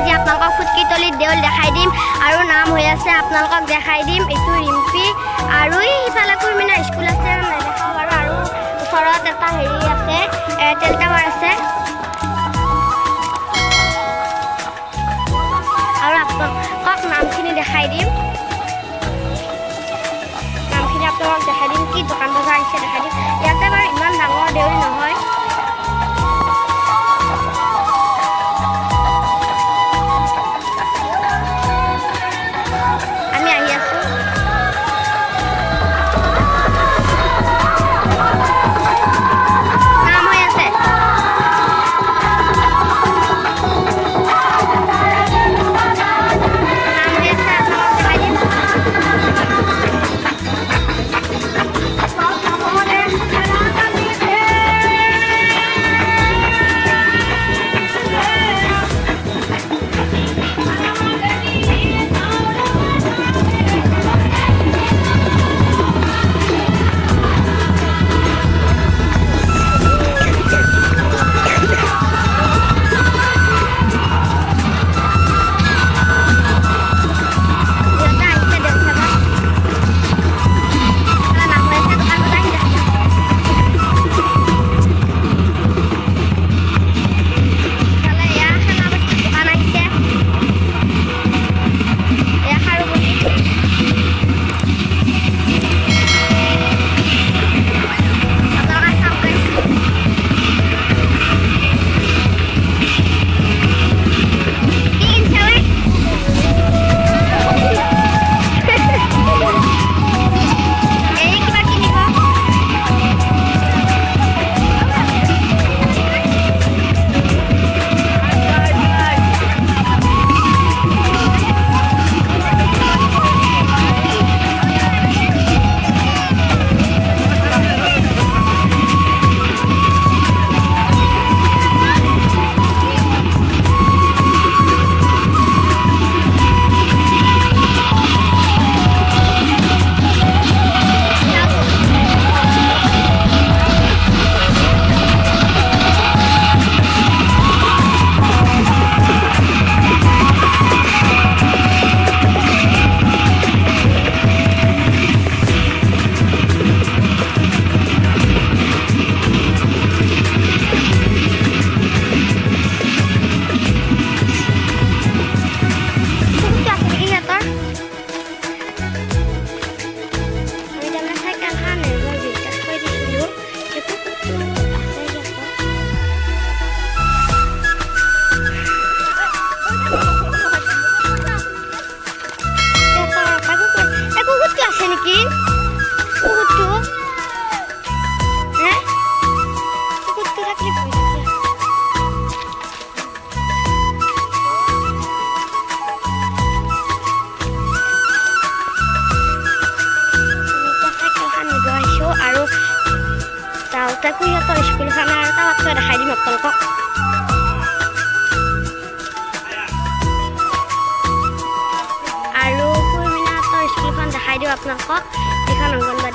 আজি আপোনালোকক ফুটকিতলিত দেউল দেখাই দিম আৰু নাম হৈ আছে আপোনালোকক দেখাই দিম। এইটো ৰিম্পি আৰু ইফালে কুৰ্মিনা স্কুল আছে নেদেখাওঁ বাৰু। আৰু ওচৰত এটা হেৰি আছে এয়াৰটেল টাৱাৰ আছে। আৰু আপোনালোকক নামখিনি দেখাই দিম। নামখিনি আপোনালোকক দেখাই দিম। কি দোকান বজাৰ আহিছে দেখাই দিম। ইয়াতে বাৰু ইমান ডাঙৰ দেউল নহয়। আমি আহি আছোঁ। নাম হৈ আছে তাকো সিহঁতৰ স্কুলখন আৰু টাৱাৰটো দেখাই দিম আপোনালোকক। আৰু কুৰ্মিনাহঁতৰ স্কুলখন দেখাই দিওঁ আপোনালোকক। যিখন অংগনবাড়ী